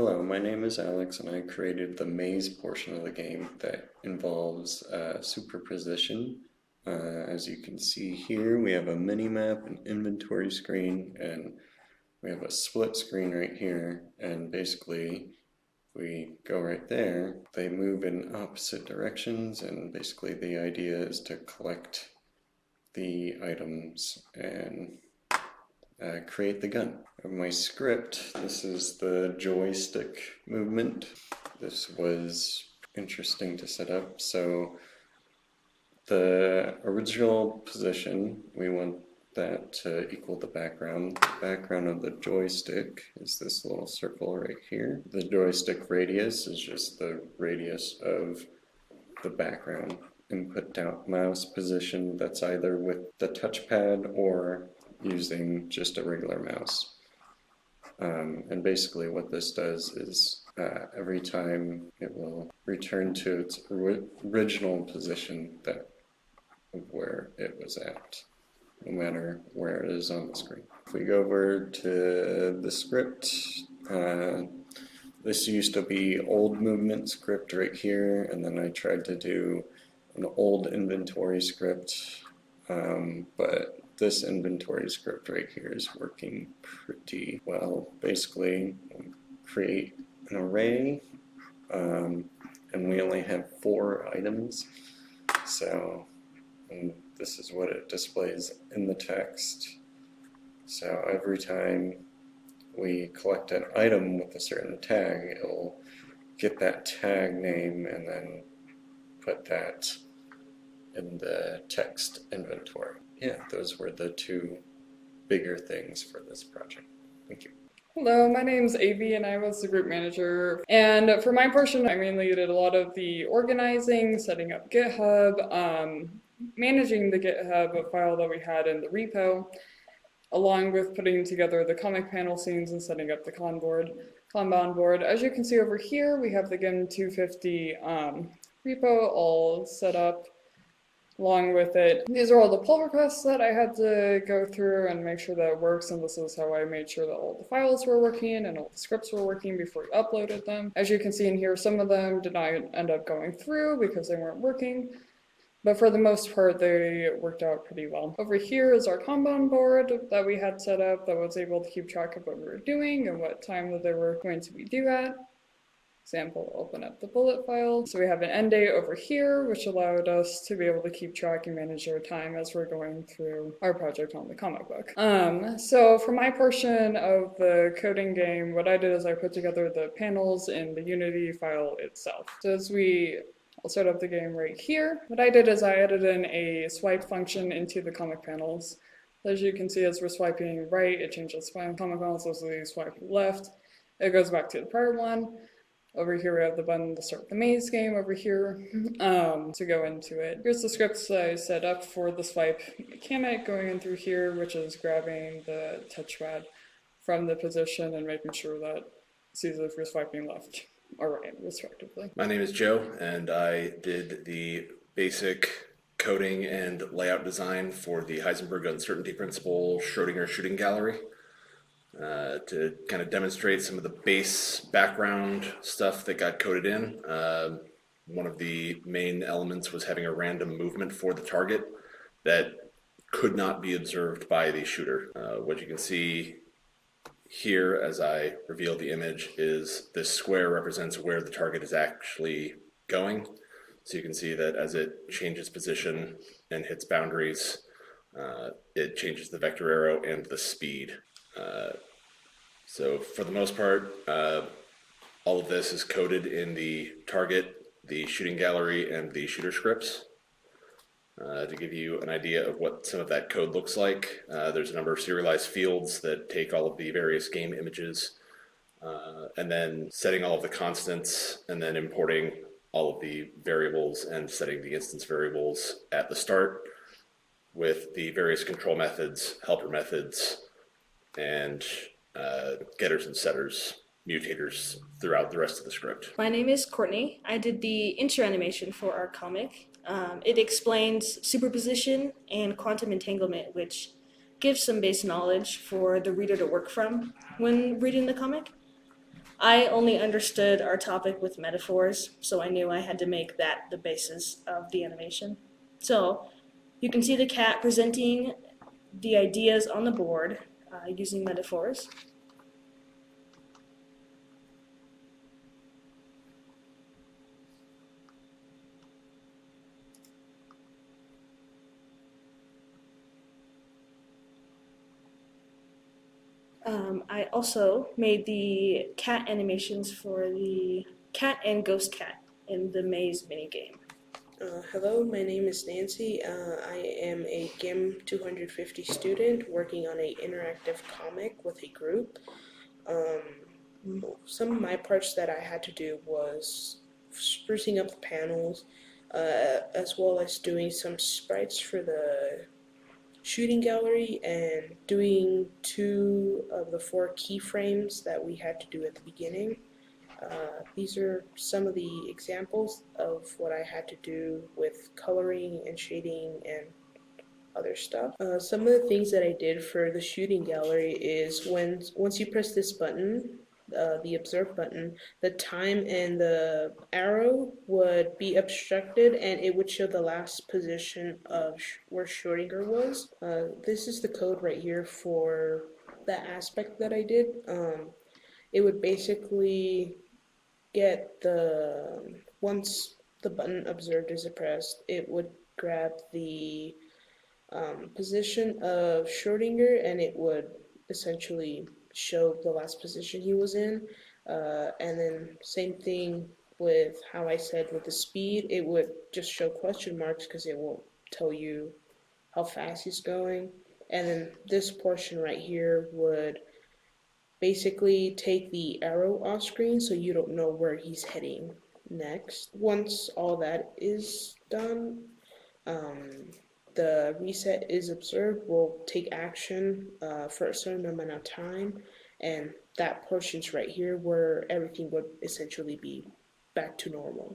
Hello, my name is Alex and I created the maze portion of the game that involves superposition. As you can see here, we have a mini-map, an inventory screen, and we have a split screen right here. And basically, we go right there. They move in opposite directions, and basically the idea is to collect the items and create the gun. In my script, this is the joystick movement. This was interesting to set up. So the original position, we want that to equal the background. The background of the joystick is this little circle right here. The joystick radius is just the radius of the background. Input down mouse position, that's either with the touchpad or using just a regular mouse. And basically what this does is every time it will return to its original position of where it was at, no matter where it is on the screen. If we go over to the script, this used to be old movement script right here, and then I tried to do an old inventory script, but this inventory script right here is working pretty well. Basically, we create an array, and we only have 4 items, so this is what it displays in the text. So every time we collect an item with a certain tag, it'll get that tag name and then put that in the text inventory. Yeah, those were the 2 bigger things for this project. Thank you. Hello, my name's Avi and I was the group manager. And for my portion, I mainly did a lot of the organizing, setting up GitHub, managing the GitHub file that we had in the repo, along with putting together the comic panel scenes and setting up the Kanban board. As you can see over here, we have the GIMM 250 repo all set up. Along with it, these are all the pull requests that I had to go through and make sure that it works, and this is how I made sure that all the files were working and all the scripts were working before we uploaded them. As you can see in here, some of them did not end up going through because they weren't working, but for the most part they worked out pretty well. Over here is our Kanban board that we had set up that was able to keep track of what we were doing and what time that they were going to be due at. Example, open up the bullet file. So we have an end date over here, which allowed us to be able to keep track and manage our time as we're going through our project on the comic book. So for my portion of the coding game, what I did is I put together the panels in the Unity file itself. So I'll start up the game right here. What I did is I added in a swipe function into the comic panels. As you can see, as we're swiping right, it changes comic panels. As we swipe left, it goes back to the prior one. Over here we have the button to start the maze game over here to go into it. Here's the scripts I set up for the swipe mechanic going in through here, which is grabbing the touchpad from the position and making sure that it sees if you're swiping left or right, respectively. My name is Joe, and I did the basic coding and layout design for the Heisenberg uncertainty principle Schrodinger shooting gallery. To kind of demonstrate some of the base background stuff that got coded in. One of the main elements was having a random movement for the target that could not be observed by the shooter. What you can see here as I reveal the image is this square represents where the target is actually going. So you can see that as it changes position and hits boundaries, it changes the vector arrow and the speed. So for the most part, all of this is coded in the target, the shooting gallery, and the shooter scripts. To give you an idea of what some of that code looks like, there's a number of serialized fields that take all of the various game images, and then setting all of the constants, and then importing all of the variables and setting the instance variables at the start with the various control methods, helper methods, and getters and setters, mutators throughout the rest of the script. My name is Courtney. I did the intro animation for our comic. It explains superposition and quantum entanglement, which gives some base knowledge for the reader to work from when reading the comic. I only understood our topic with metaphors, so I knew I had to make that the basis of the animation. So you can see the cat presenting the ideas on the board using metaphors. I also made the cat animations for the cat and ghost cat in the maze minigame. Hello, my name is Nancy. I am a GIMM 250 student working on an interactive comic with a group. Some of my parts that I had to do was sprucing up the panels, as well as doing some sprites for the shooting gallery and doing 2 of the 4 keyframes that we had to do at the beginning. These are some of the examples of what I had to do with coloring and shading and other stuff. Some of the things that I did for the shooting gallery is once you press this button, the observe button, the time and the arrow would be obstructed and it would show the last position of where Schrodinger was. This is the code right here for that aspect that I did. It would basically get once the button observed is pressed, it would grab the position of Schrodinger and it would essentially show the last position he was in. And then same thing with how I said with the speed, it would just show question marks because it won't tell you how fast he's going. And then this portion right here would basically take the arrow off screen so you don't know where he's heading next. Once all that is done, the reset is observed, will take action for a certain amount of time, and that portion's right here where everything would essentially be back to normal.